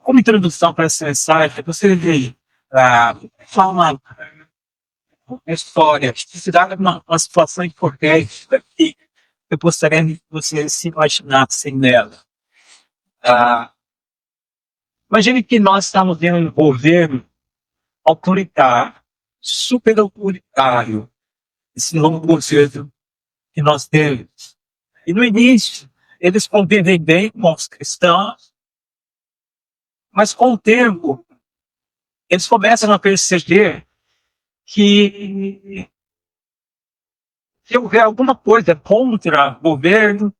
Como introdução para essa mensagem, eu gostaria de falar uma história, se dá uma situação hipotética que eu gostaria que você se imaginasse nela. Ah, Imagine que nós estamos vendo um governo autoritário, super autoritário, esse novo governo que nós temos. E no início, eles convivem bem com os cristãos, mas com o tempo, eles começam a perceber que se houver alguma coisa contra o governo,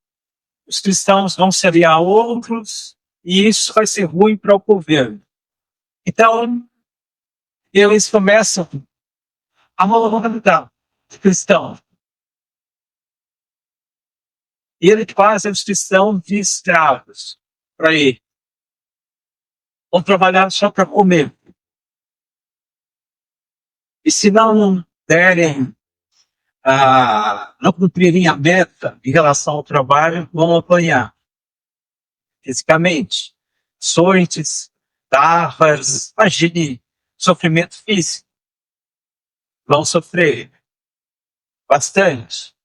os cristãos vão se aliar a outros e isso vai ser ruim para o governo. Então, eles começam a moldar os cristãos. E eles fazem os cristãos de escravos para ele. Vão trabalhar só para comer. E se não derem, não cumprirem a meta em relação ao trabalho, vão apanhar fisicamente. Açoites, tapas, imagine sofrimento físico. Vão sofrer bastante.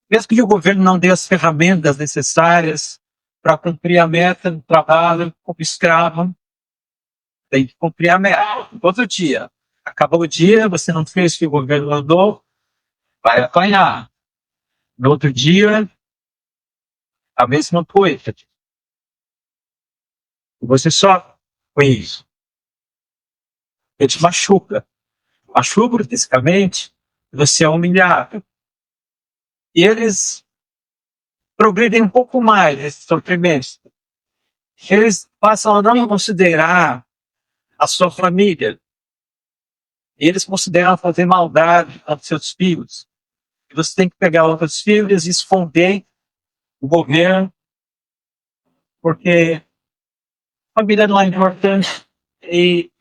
Mesmo que o governo não dê as ferramentas necessárias para cumprir a meta do trabalho como escravo, tem que cumprir a meta. Todo dia. Acabou o dia, você não fez o que o governo mandou, vai apanhar. No outro dia, a mesma coisa. Você só com isso. Ele te machuca. Machuca fisicamente, você é humilhado. E eles progridem um pouco mais nesse sofrimento. Eles passam a não considerar a sua família. Eles consideram fazer maldade aos seus filhos. E você tem que pegar outros filhos e esconder o governo, porque a família não é importante e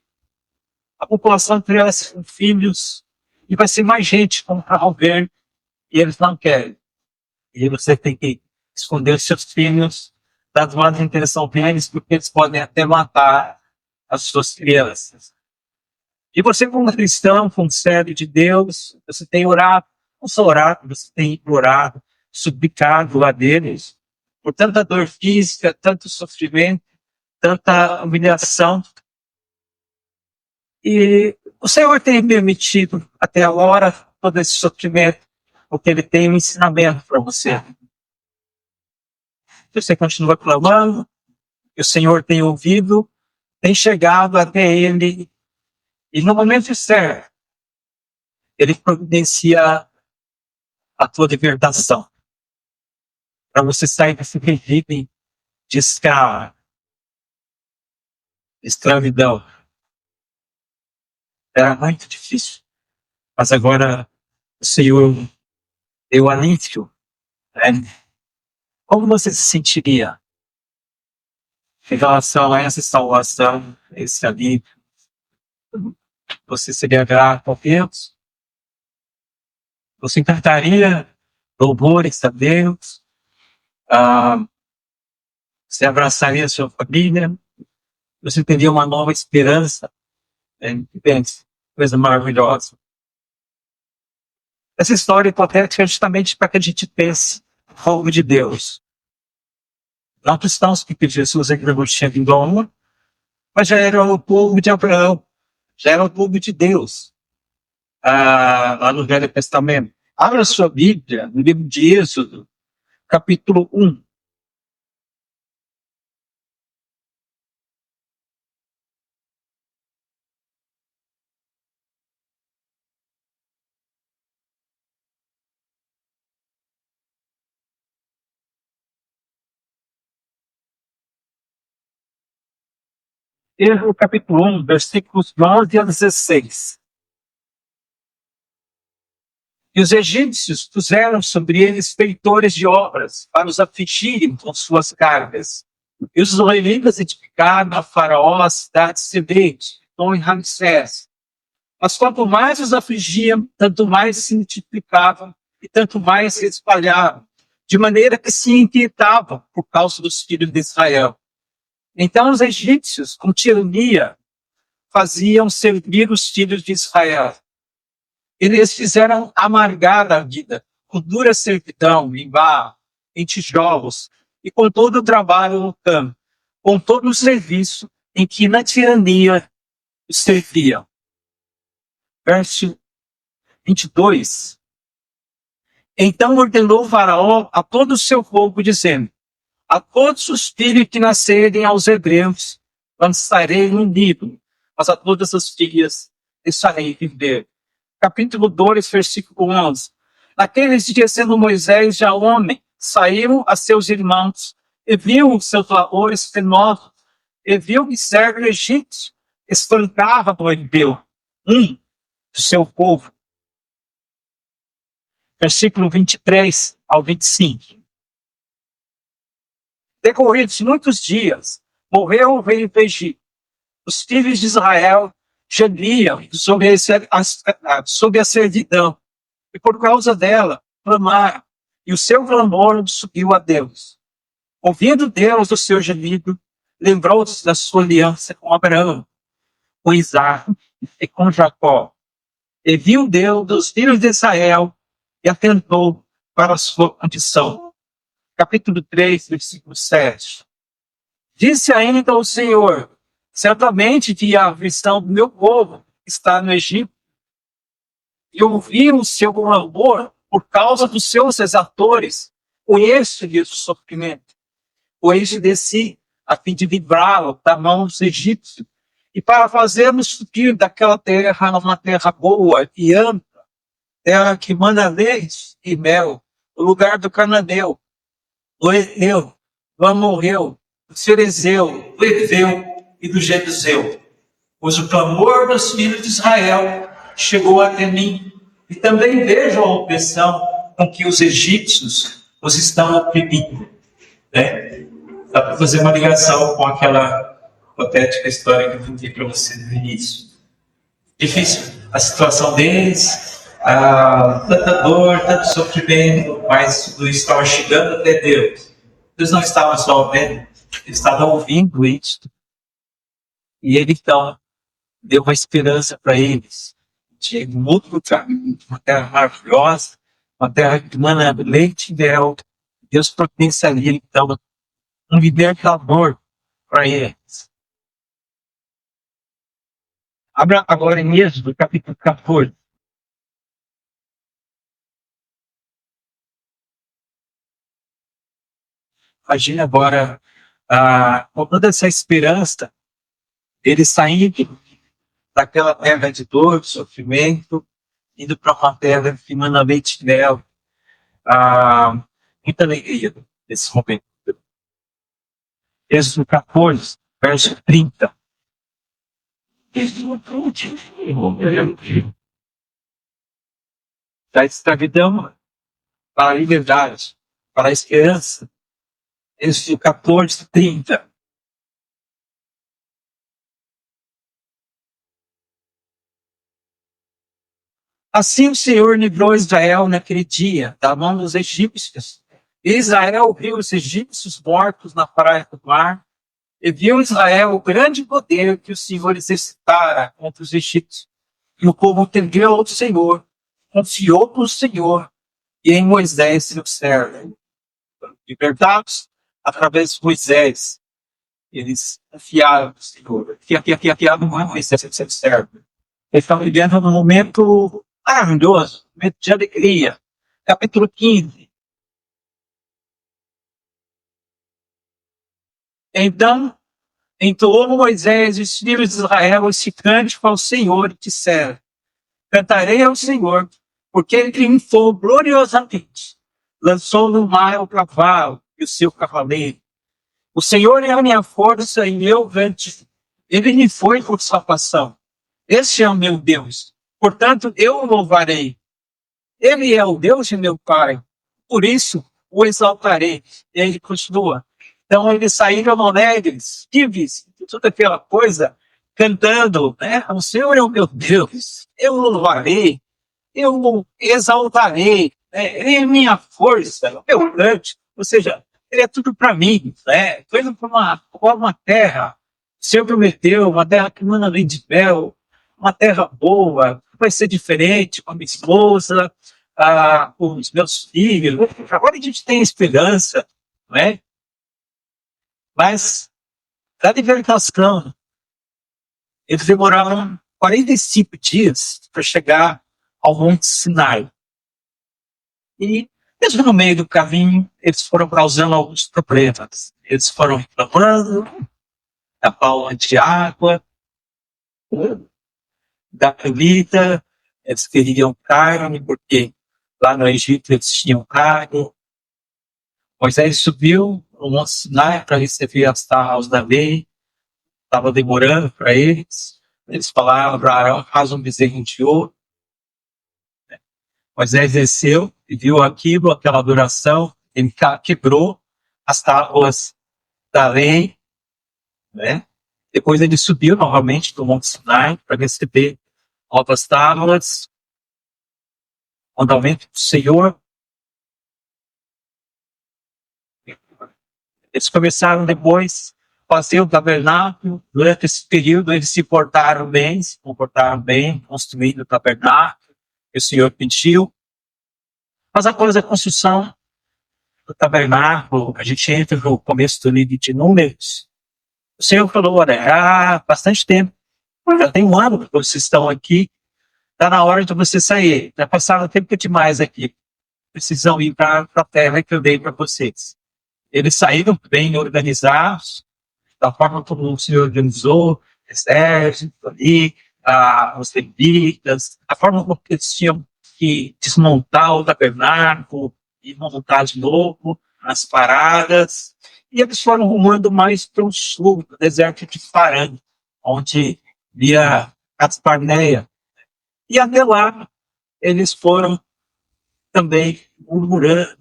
a população cresce com filhos e vai ser mais gente contra o governo e eles não querem. E você tem que esconder os seus filhos das más intenções deles, porque eles podem até matar as suas crianças. E você, como cristão, como servo de Deus, você tem orado, não só orado, você tem orado, suplicado lá deles, por tanta dor física, tanto sofrimento, tanta humilhação. E o Senhor tem permitido até agora todo esse sofrimento, porque Ele tem um ensinamento para você. Você continua clamando, e o Senhor tem ouvido, tem chegado até Ele, e no momento certo, Ele providencia a tua libertação, para você sair desse regime de escravidão. Era muito difícil, mas agora o Senhor deu alívio. Né? Como você se sentiria em relação a essa salvação, esse alívio? Você seria grato a Deus? Você cantaria louvores a Deus? Você abraçaria a sua família? Você teria uma nova esperança? Pense, coisa maravilhosa. Essa história hipotética é justamente para que a gente pense no povo de Deus. Não cristãos, porque Jesus ainda não tinha vindo ao mundo, mas já era o povo de Abraão, já era o povo de Deus, lá no Velho Testamento. Abra sua Bíblia, no livro de Êxodo, capítulo 1. Êxodo, capítulo 1, versículos 11 a 16. E os egípcios puseram sobre eles feitores de obras para os afligirem com suas cargas. E os israelitas edificaram a Faraó a cidade servente, Tom e Ramsés. Mas quanto mais os afligiam, tanto mais se multiplicavam e tanto mais se espalhavam, de maneira que se inquietavam por causa dos filhos de Israel. Então os egípcios, com tirania, faziam servir os filhos de Israel. Eles fizeram amargar a vida, com dura servidão, em barro, em tijolos, e com todo o trabalho no campo, com todo o serviço em que na tirania os serviam. Verso 22. Então ordenou Faraó a todo o seu povo, dizendo: a todos os filhos que nascerem aos hebreus lançarei no Nilo, mas a todas as filhas deixarei viver. Capítulo 2, versículo 11. Naqueles dias, sendo Moisés já homem, saiu a seus irmãos, e viu os seus labores penosos, e viu que servo egípcio espancava o hebreu, do seu povo. Versículo 23 ao 25. Decorridos muitos dias, morreu o rei do Egito. Os filhos de Israel gemiam sob a servidão, e por causa dela clamaram, e o seu clamor subiu a Deus. Ouvindo Deus o seu gemido, lembrou-se da sua aliança com Abraão, com Isaac e com Jacó. E viu Deus dos filhos de Israel e atentou para a sua condição. Capítulo 3, versículo 7. Disse ainda o Senhor: certamente que a aflição do meu povo está no Egito, e ouvi o seu clamor por causa dos seus exatores. Conheço-lhes o sofrimento. Hoje desci a fim de livrá-lo da mão dos egípcios, e para fazermos subir daquela terra uma terra boa e ampla, terra que manda leite e mel, o lugar do cananeu, do Eteu, do Amorreu, do Ferezeu, do Eveu e do Jebuseu. Pois o clamor dos filhos de Israel chegou até mim, e também vejo a opressão com que os egípcios os estão oprimindo. Né? Dá para fazer uma ligação com aquela hipotética história que eu contei para você no início. Difícil a situação deles, tanta dor, tanto sofrimento, mas tudo isso estava chegando até Deus. Eles não estavam só vendo, eles estavam ouvindo isso. E ele então deu uma esperança para eles de um outro lugar, uma terra maravilhosa, uma terra que mana leite e mel. Deus providenciaria então um libertador para eles. Abra agora em Êxodo, capítulo 14. Imagina agora, com toda essa esperança, eles saindo daquela terra de dor, de sofrimento, indo para uma terra que mana leite e mel. Muita alegria nesse momento. Êxodo 14, verso 30. Da escravidão para a liberdade, para a esperança. Êxodo 14, 30. Assim o Senhor livrou Israel naquele dia da mão dos egípcios. E Israel viu os egípcios mortos na praia do mar, e viu Israel o grande poder que o Senhor exercitara contra os egípcios. E o povo temeu ao Senhor, confiou no Senhor e em Moisés, seu servo. Libertados através de Moisés, eles confiaram no Senhor. Confiaram em Moisés, seu servo. Eles estavam vivendo num momento maravilhoso, um momento de alegria. Capítulo 15. Então, entoou Moisés e os filhos de Israel esse cântico ao Senhor e disseram: cantarei ao Senhor, porque ele triunfou gloriosamente. Lançou no mar o cavalo e o seu cavaleiro. O Senhor é a minha força e meu grande. Ele me foi por salvação. Este é o meu Deus. Portanto, eu o louvarei. Ele é o Deus de meu Pai. Por isso, o exaltarei. E ele continua. Então, eles saíram alegres, vivos, toda aquela coisa, cantando, né? O Senhor é o meu Deus. Eu o louvarei. Eu o exaltarei. Ele é minha força, o meu grande. Ou seja, ele é tudo para mim, né? Estou indo para uma terra, o Senhor prometeu, uma terra que manda leite de mel, uma terra boa, vai ser diferente com a minha esposa, com os meus filhos. Agora a gente tem esperança, não é? Mas, da libertação, eles demoraram 45 dias para chegar ao Monte Sinai. E, mesmo no meio do caminho, eles foram causando alguns problemas. Eles foram reclamando da falta de água, da comida, eles queriam carne, porque lá no Egito eles tinham carne. Moisés subiu no Monte Sinai para receber as tábuas da lei, estava demorando para eles. Eles falaram para Arão, faz um bezerro de ouro. Moisés desceu e viu aquilo, aquela adoração, ele quebrou as tábuas da lei, né? Depois ele subiu novamente do Monte Sinai para receber novas tábuas, mandamento do Senhor. Eles começaram depois a fazer o tabernáculo. Durante esse período eles se comportaram bem, construindo o tabernáculo que o Senhor pediu. Mas após a construção do tabernáculo, a gente entra no começo do livro de Números. O Senhor falou, olha, há bastante tempo, já tem um ano que vocês estão aqui, está na hora de vocês sair. Já passaram tempo demais aqui. Precisam ir para a terra que eu dei para vocês. Eles saíram bem organizados, da forma como o Senhor organizou, exército ali, os levitas, a forma como eles tinham que desmontar o tabernáculo e montar de novo as paradas. E eles foram rumando mais para o sul, no deserto de Parã, onde via Cades Barneia. E até lá, eles foram também murmurando,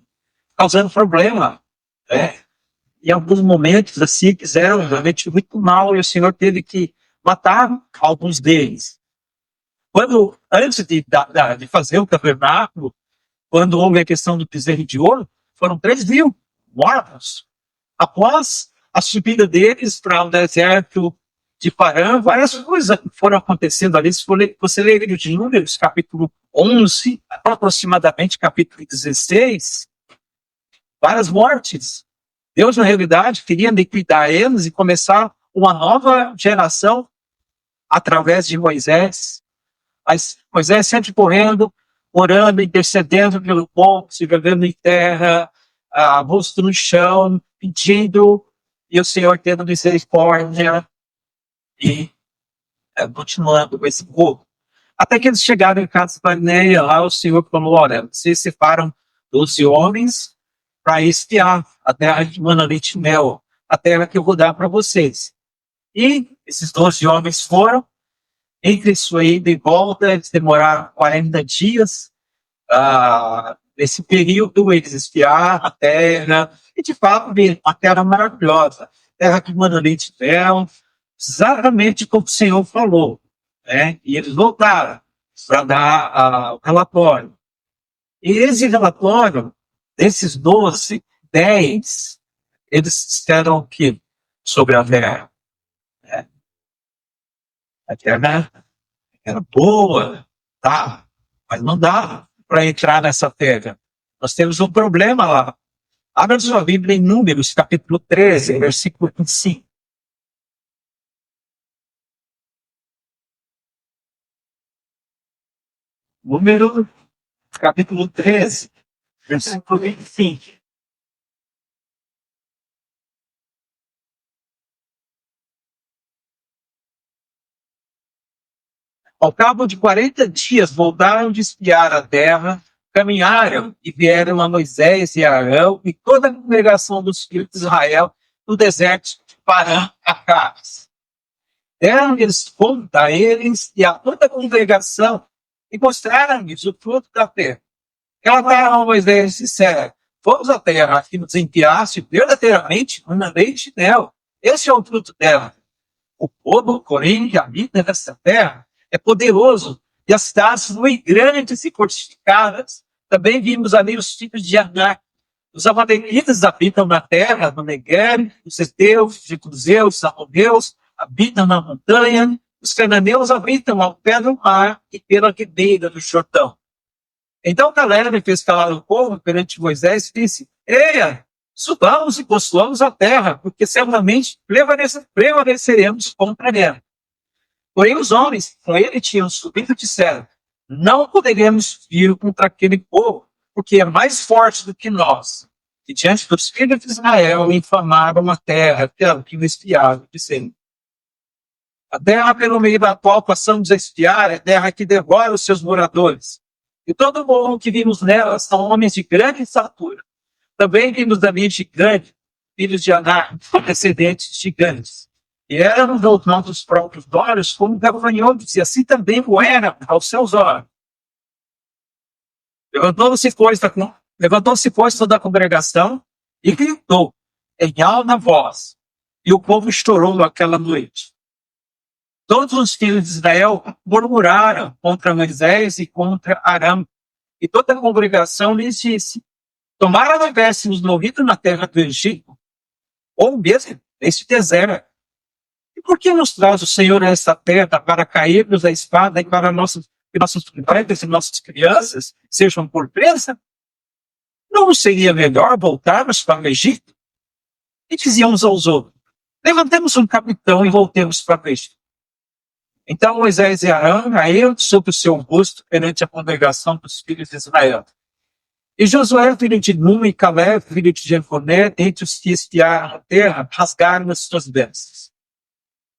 causando problema. Em alguns momentos, assim, fizeram realmente muito mal e o Senhor teve que matar alguns deles. Antes de fazer o tabernáculo, quando houve a questão do bezerro de ouro, foram 3.000 mortos. Após a subida deles para o deserto de Parã, várias coisas foram acontecendo ali. Se você ler o livro de Números, capítulo 11, aproximadamente capítulo 16, várias mortes. Deus, na realidade, queria liquidar eles e começar uma nova geração através de Moisés. Mas Moisés sempre correndo, orando, intercedendo pelo povo, se vivendo em terra, rosto no chão, pedindo, e o Senhor tendo misericórdia e continuando com esse povo. Até que eles chegaram em Cades Barneia, lá o Senhor falou, olha, vocês separam 12 homens para espiar a terra de mana, leite e mel, a terra que eu vou dar para vocês. E esses 12 homens foram, entre sua ida e volta, eles demoraram 40 dias. Nesse período, eles espiaram a terra, e de fato, uma terra maravilhosa, terra que manda leite e mel, exatamente como o Senhor falou. Né? E eles voltaram para dar o relatório. E esse relatório, desses 12, 10, eles disseram o quê? Sobre a terra. A terra era boa, tá? Mas não dá para entrar nessa terra. Nós temos um problema lá. Abra sua Bíblia em Números, capítulo 13, versículo 25. Números, capítulo 13, versículo 25. Ao cabo de 40 dias, voltaram de espiar a terra, caminharam e vieram a Moisés e a Arão e toda a congregação dos filhos de Israel no deserto de Parã a Cádiz. Deram-lhes conta a eles e a toda a congregação e mostraram-lhes o fruto da terra. Relataram a Moisés e disseram, fomos à terra que nos enviaste verdadeiramente uma leite e mel. Esse é o fruto dela. O povo, porém, que habita nessa terra, é poderoso, e as cidades muito grandes e fortificadas. Também vimos ali os filhos de Aná, Os amalequitas habitam na terra, no Negueb, os heteus, os jebuseus, os amorreus habitam na montanha, os cananeus habitam ao pé do mar e pela ribeira do Jordão. Então Caleb fez calar o povo perante Moisés e disse: Eia, subamos e possuamos a terra, porque certamente prevaleceremos contra ela. Porém os homens que com ele tinham subido disseram: Não poderemos vir contra aquele povo, porque é mais forte do que nós. E diante dos filhos de Israel infamaram a terra pelo que o espiaram, dizendo: A terra pelo meio da qual passamos a espiar é terra que devora os seus moradores. E todo mundo que vimos nela são homens de grande estatura. Também vimos ali gigantes, filhos de Aná, descendentes gigantes. E eram aos nossos próprios olhos como gafanhotos, e assim também o eram aos seus olhos. Levantou-se, pois, toda a congregação e gritou em alta voz. E o povo chorou aquela noite. Todos os filhos de Israel murmuraram contra Moisés e contra Arão. E toda a congregação lhes disse: Tomara tivéssemos morrido na terra do Egito, ou mesmo neste deserto. E por que nos traz o Senhor a esta terra para cairmos da espada e para que nossos filhos e nossas crianças sejam por presa? Não seria melhor voltarmos para o Egito? E diziam uns aos outros: Levantemos um capitão e voltemos para o Egito. Então Moisés e Arão caíram sobre o seu rosto perante a congregação dos filhos de Israel. E Josué, filho de Nun, e Caleb, filho de Jefoné, dentre os que espiaram a terra, rasgaram as suas vestes.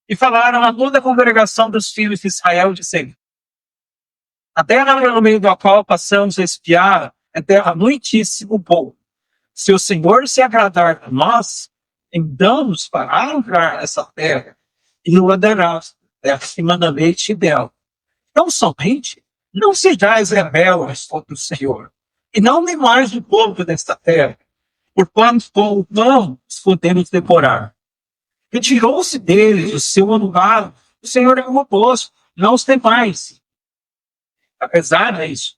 E falaram a toda a congregação dos filhos de Israel, dizendo: A terra no meio da qual passamos a espiar é terra muitíssimo boa. Se o Senhor se agradar de nós, então nos fará entrar nessa terra e nos dará acima da leite dela. Não somente, não sejais rebeldes contra o Senhor, e não demais o povo desta terra, porquanto não os podemos devorar. Retirou-se deles o seu anunciado, o Senhor é oposto, não os temais. Apesar disso,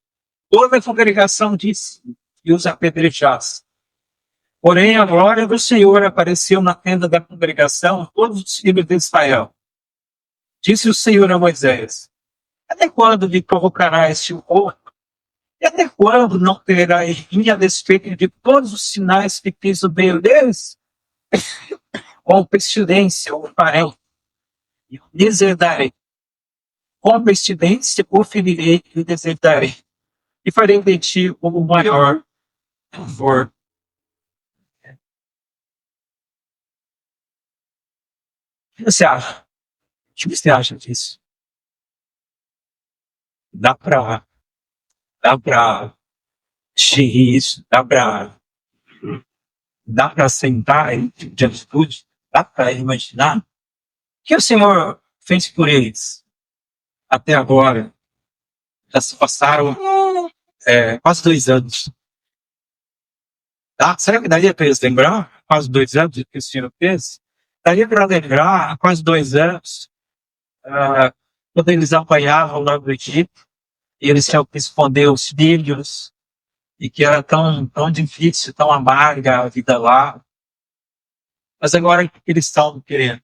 toda a congregação disse e os apedrejasse. Porém, a glória do Senhor apareceu na tenda da congregação a todos os filhos de Israel. Disse o Senhor a Moisés: Até quando me provocará este povo? E até quando não terá em mim a despeito de todos os sinais que fiz no meio deles? Com pestilência o farei, e o deserdarei. Com pestilência o ferirei e o deserdarei. E farei de ti como o maior favor. O que você acha? O que você acha disso? Dá pra gerir isso? Dá pra sentar em tipo de atitude? Dá pra imaginar? O que o Senhor fez por eles até agora? Já se passaram quase 2 anos. Será que daria para eles lembrar quase 2 anos do que o Senhor fez? Daria para lembrar há quase 2 anos quando eles apanhavam lá no Egito e eles tinham que esconder os filhos e que era tão difícil, tão amarga a vida lá. Mas agora o que eles estavam querendo?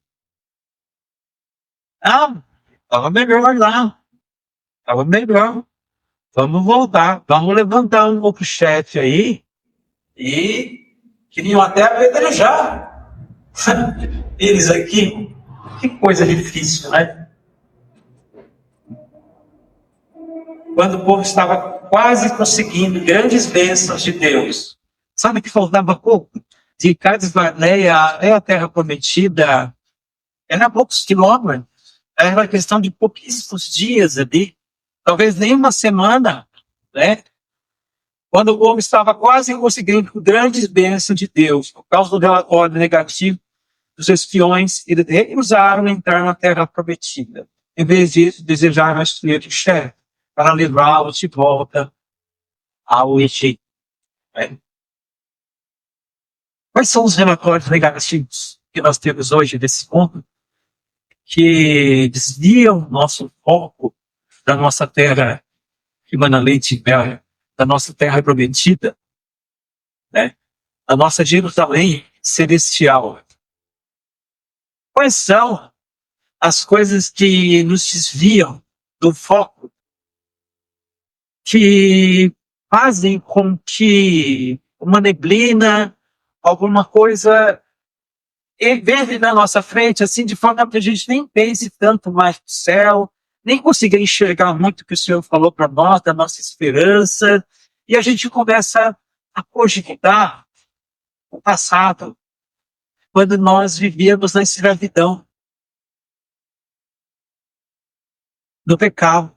Estava melhor lá. Estava melhor. Vamos voltar. Vamos levantar um outro chefe aí. E queriam até apedrejar eles aqui. Que coisa difícil, né? Quando o povo estava quase conseguindo grandes bênçãos de Deus. Sabe que faltava pouco? De Cades Barneia até a Terra Prometida, era poucos quilômetros. Era uma questão de pouquíssimos dias ali. Talvez nem uma semana, né? Quando o povo estava quase conseguindo grandes bênçãos de Deus, por causa do relatório negativo dos espiões, eles recusaram entrar na Terra Prometida. Em vez disso, desejaram instruir o chefe para levá-los de volta ao Egito. Né? Quais são os relatórios negativos que nós temos hoje desse mundo que desviam nosso foco da nossa terra que emana leite e mel, da nossa terra prometida, né? a nossa Jerusalém celestial. Quais são as coisas que nos desviam do foco, que fazem com que uma neblina, alguma coisa veja na nossa frente, assim, de forma que a gente nem pense tanto mais no céu, nem consiga enxergar muito o que o Senhor falou para nós, da nossa esperança, e a gente começa a cogitar o passado, quando nós vivíamos na escravidão, no pecado,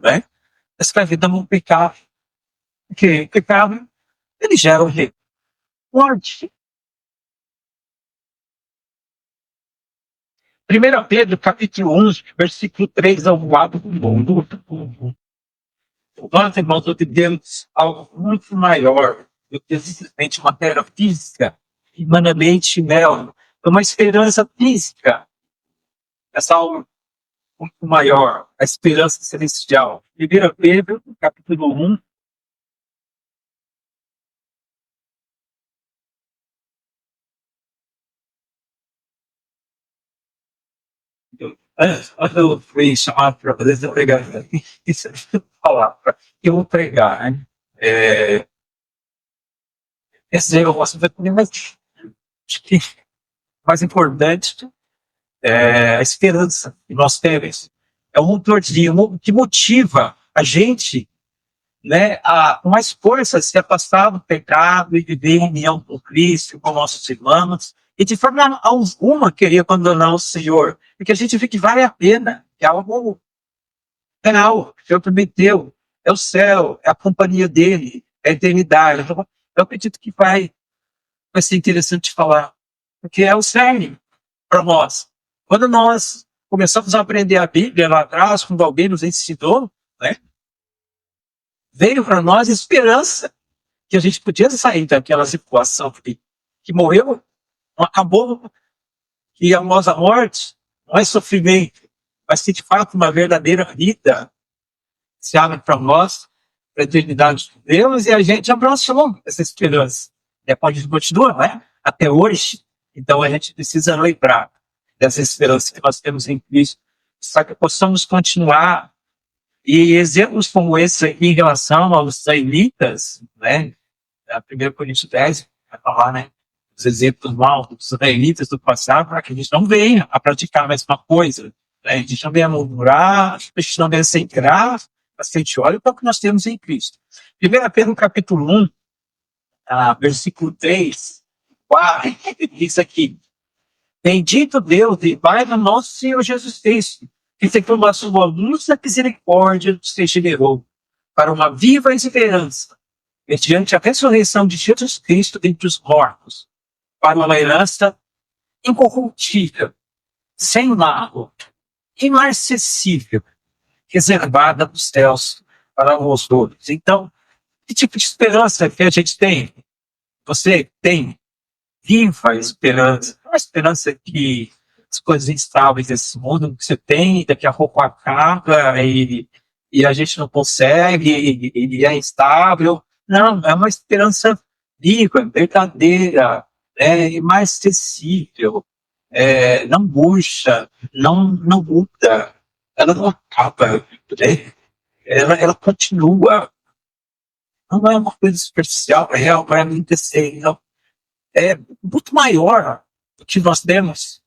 né? A escravidão é um pecado, porque o pecado, ele gera o quê? Morte. 1 Pedro, capítulo 11, versículo 3 ao 4. Nós, irmãos, entendemos algo muito maior do que simplesmente uma matéria física, humanamente mel. É uma esperança física. Essa algo muito maior, a esperança celestial. 1 Pedro, capítulo 1. Eu fui chamado para fazer essa pregação. Isso é palavra que eu vou pregar, né? Esse eu posso ver também, mas acho que mais importante é a esperança que nós temos. É um motorzinho que motiva a gente, né, a com mais força se afastar do pecado e viver em união com Cristo, com nossos irmãos, e de forma alguma querer abandonar o Senhor, porque a gente vê que vale a pena, que é algo real, que o Senhor prometeu, é o céu, é a companhia dele, é a eternidade. Então, eu acredito que vai ser interessante falar, porque é o cerne para nós. Quando nós começamos a aprender a Bíblia lá atrás, quando alguém nos ensinou, né, veio para nós esperança que a gente podia sair daquela situação que morreu, não acabou, que após a morte não é sofrimento, mas que de fato uma verdadeira vida se abre para nós, para a eternidade de Deus, e a gente abraçou essa esperança. E a gente continua, né? Até hoje. Então a gente precisa lembrar dessa esperança que nós temos em Cristo, para que possamos continuar. E exemplos como esse aqui em relação aos israelitas, né? A 1 Coríntios 10 vai falar, né? Os exemplos maus dos israelitas do passado, para que a gente não venha a praticar a mesma coisa. Né? A gente não venha a murmurar, a gente não venha sem graça, mas que a gente olha para o que nós temos em Cristo. 1 Pedro capítulo 1, versículo 3, diz aqui: Bendito Deus e Pai do nosso Senhor Jesus Cristo, que segundo a sua luz da misericórdia nos regenerou para uma viva esperança, mediante a ressurreição de Jesus Cristo dentre os mortos, para uma herança incorruptível, sem mácula, inacessível, reservada nos céus para os outros. Então, que tipo de esperança que a gente tem? Você tem viva esperança, uma esperança que as coisas instáveis desse mundo que você tem, daqui a pouco acaba e a gente não consegue, e é instável. Não, é uma esperança viva, verdadeira, mais acessível, não murcha, não muda, ela não acaba, né? Ela continua. Não é uma coisa superficial, é real, vai acontecer. Não. É muito maior do que nós temos.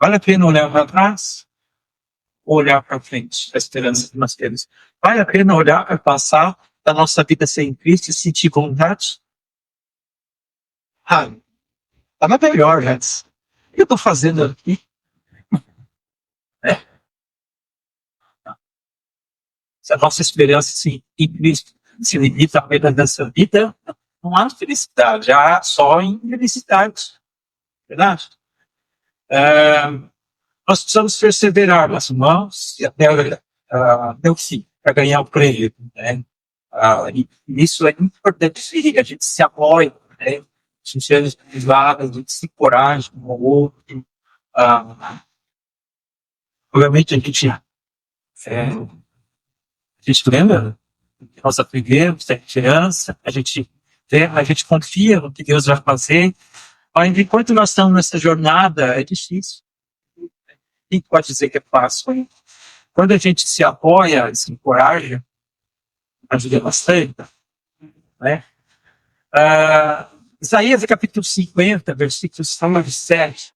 Vale a pena olhar para trás ou olhar para frente, a esperança que nós temos. Vale a pena olhar para o passado da nossa vida sem Cristo e sentir vontade? Estava melhor antes. O que eu estou fazendo aqui? É. Se a nossa esperança em Cristo se limita apenas nessa vida, não há felicidade, há só infelicidade. Verdade? Nós precisamos perseverar, meus irmãos, e até o fim, para ganhar o prêmio. Né? E isso é importante, sim, a gente se apoia, né? A gente é privado, a gente se encoraja um ao outro. Obviamente, a gente lembra que nós aprendemos, da criança, a gente A gente confia no que Deus vai fazer, mas enquanto nós estamos nessa jornada, é difícil. Quem pode dizer que é fácil? Quando a gente se apoia, se encoraja, ajuda bastante, né? Isaías capítulo 50, versículos 5 e 7.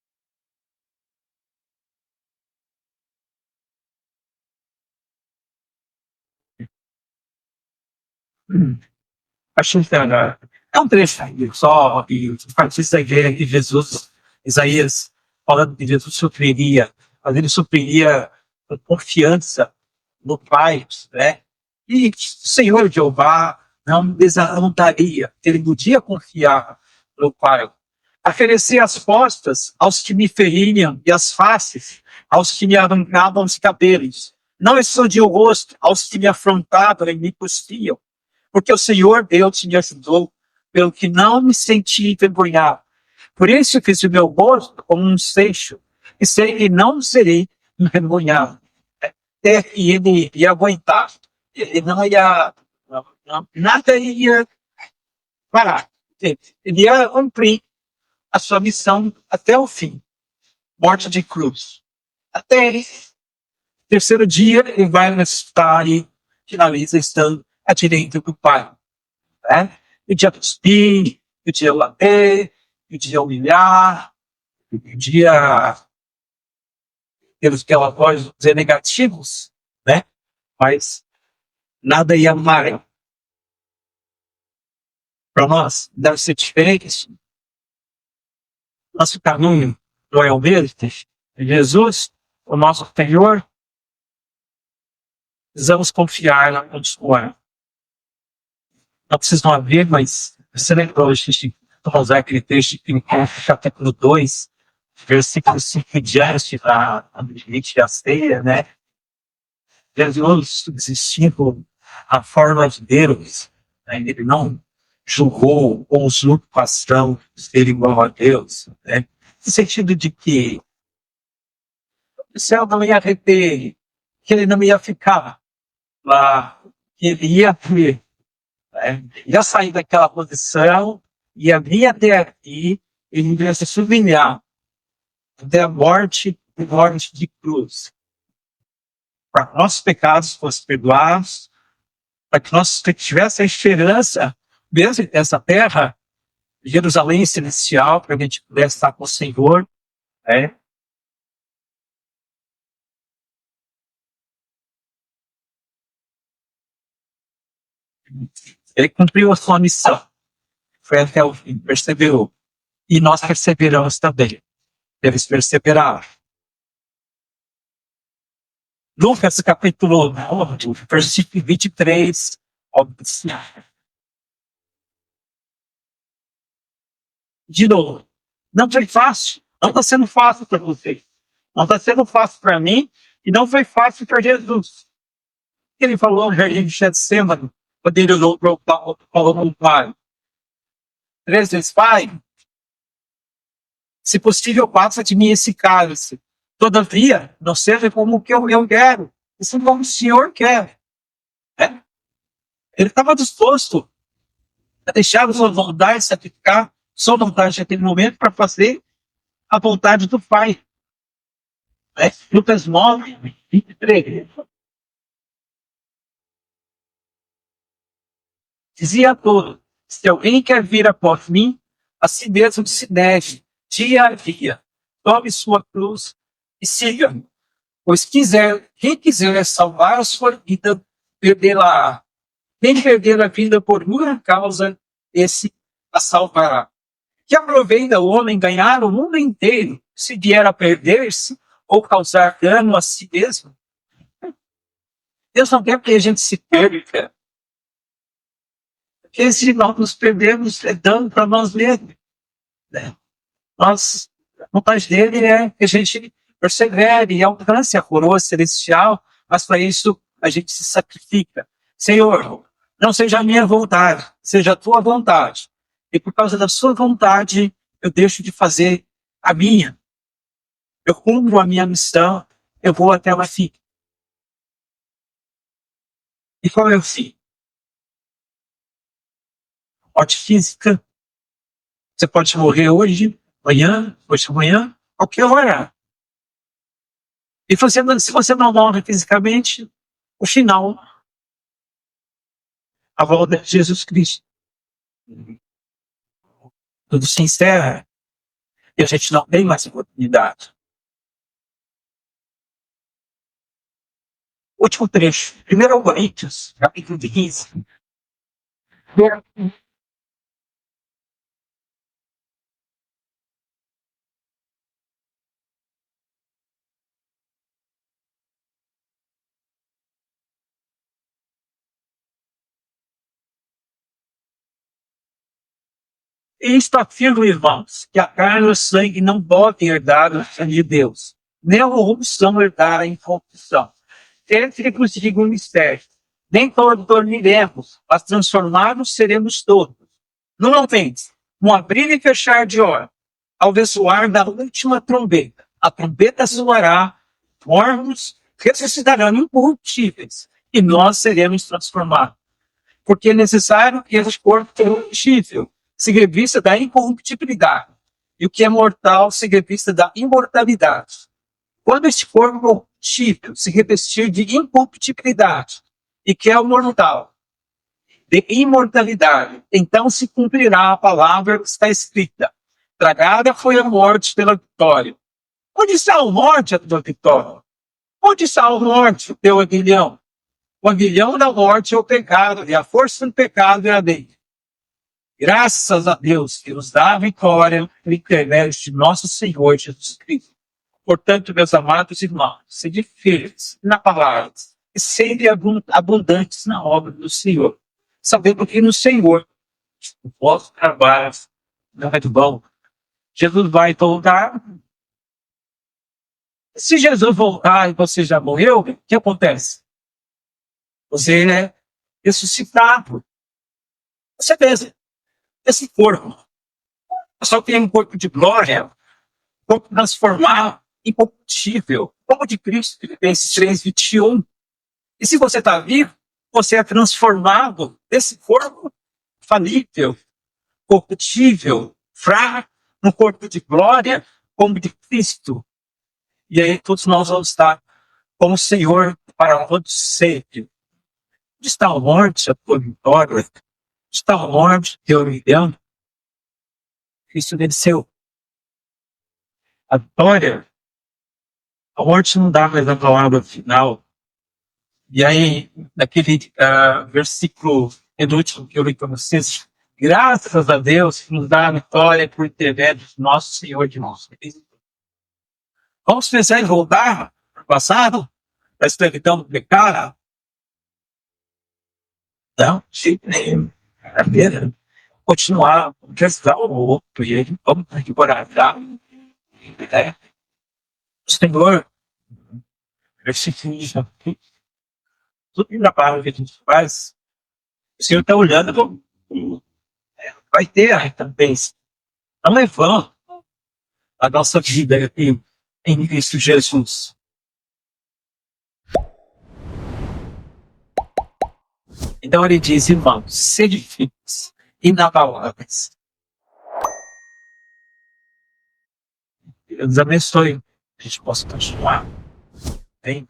Acho que é um trecho só, e enfatiza a ideia que Jesus, Isaías, falando que Jesus sofreria, mas ele sofreria com confiança no Pai, né? E o Senhor Jeová não desampararia, ele podia confiar no Pai. Oferecer as costas aos que me feriam e as faces aos que me arrancavam os cabelos. Não escondi o rosto aos que me afrontavam e me cuspiam, porque o Senhor Deus me ajudou, pelo que não me senti envergonhado. Por isso fiz o meu rosto como um seixo, e sei que não serei envergonhado. Até que ele ia aguentar, ele não ia, nada ia parar. Ele ia cumprir a sua missão até o fim, morte de cruz. Até o terceiro dia, ele vai ressuscitar e finaliza estando à direita do Pai. Né? Podia cuspir, podia bater, podia humilhar, podia ter os que ela pode dizer negativos, né? Mas nada ia mudar. Para nós, deve ser diferente. Nosso caminho não é o mesmo. Jesus, o nosso Senhor, precisamos confiar na condição. Não precisam ver, mas você lembrou de usar aquele texto em capítulo 2, versículo 5 em diante, da limite da ceia, né? Jesus subsistindo a forma de Deus, né? Ele não julgou com usurpação ser igual a Deus, né? No sentido de que o céu não ia reter, que ele não ia ficar lá, que ele ia ter, né? Ia sair daquela posição, ia vir até aqui, ele ia se sublinhar até a morte de cruz. Para que nossos pecados fossem perdoados, para que nós tivéssemos a esperança, mesmo nessa terra, Jerusalém celestial, para que a gente pudesse estar com o Senhor, né? Ele cumpriu a sua missão, foi até o fim, perseverou. E nós perseveramos também. Eles perseveraram. Lucas capítulo 9, versículo 23. De novo, não foi fácil. Não está sendo fácil para vocês. Não está sendo fácil para mim e não foi fácil para Jesus. Ele falou no jardim de Getsemane, quando ele falou com o Pai. 3 vezes, Pai, se possível, passa de mim esse cálice. Todavia, não seja como o que eu quero, e sim como o Senhor quer. É. Ele estava disposto a deixar a sua vontade sacrificar sua vontade naquele momento para fazer a vontade do Pai. É. Lucas 9, 23. Dizia a todos: se alguém quer vir após mim, a si mesmo se negue, dia a dia, tome sua cruz e siga-me. Pois quem quiser salvar a sua vida, perdê-la. Quem perder a vida por minha causa, esse a salvará. Que aproveita o homem ganhar o mundo inteiro, se vier a perder-se ou causar dano a si mesmo? Deus não quer que a gente se perca. Porque se nós nos perdemos, é dano para nós mesmos. Né? A vontade dele é que a gente persevere e alcance a coroa celestial, mas para isso a gente se sacrifica. Senhor, não seja a minha vontade, seja a tua vontade. E por causa da sua vontade, eu deixo de fazer a minha. Eu cumpro a minha missão, eu vou até o fim. E qual é o fim? morte física. Você pode morrer hoje, amanhã, depois de amanhã, qualquer hora. E se você não morre fisicamente, o final, a volta de Jesus Cristo. Tudo se encerra. E a gente não tem mais oportunidade. Último trecho. 1 Coríntios, capítulo 15. E isto afirma, irmãos, que a carne e o sangue não podem herdar o reino de Deus, nem a corrupção herdar a incorrupção. Entre consigo um mistério. Nem todos dormiremos, mas transformados seremos todos. No momento, um abrir e fechar de hora, ao ressoar da última trombeta, a trombeta soará, mortos ressuscitarão incorruptíveis, e nós seremos transformados. Porque é necessário que esse corpo corruptível se revista da incorruptibilidade, e o que é mortal se revista da imortalidade. Quando este corpo corruptível se revestir de incorruptibilidade, e que é o mortal, de imortalidade, então se cumprirá a palavra que está escrita: tragada foi a morte pela vitória. Onde está a morte, a tua vitória? Onde está a morte, o teu aguilhão? O aguilhão da morte é o pecado, e a força do pecado é a lei. Graças a Deus que nos dá a vitória por intermédio de nosso Senhor Jesus Cristo. Portanto, meus amados irmãos, sede firmes na palavra e sede abundantes na obra do Senhor, sabendo que no Senhor o vosso trabalho não é bom. Jesus vai voltar. Se Jesus voltar e você já morreu, o que acontece? Você é ressuscitado. Você pensa, esse corpo só tem um corpo de glória, corpo transformado, incorruptível, como de Cristo, Filipenses 3:21. E se você está vivo, você é transformado desse corpo falível, corruptível, fraco, no corpo de glória, como de Cristo. E aí todos nós vamos estar como o Senhor para onde sempre. Onde está a morte, a tua vitória? Onde está a morte, teu aguilhão? Cristo venceu. A vitória, a morte não dá mais a palavra final. E aí, naquele versículo penúltimo que eu li para vocês, graças a Deus que nos dá a vitória por intermédio do nosso Senhor de nós. Vamos pensar em voltar para o passado, para a escravidão do pecado? Não, de jeito nenhum. A pena continuar, gestar o outro, e aí vamos recuperar, tá? O Senhor, tudo na palavra que a gente faz, o Senhor está olhando, vai ter a recompensa. Não é vão a nossa vida aqui em Cristo Jesus. Então ele diz, irmãos, sede firmes, inabaláveis. Deus abençoe, que a gente possa continuar bem.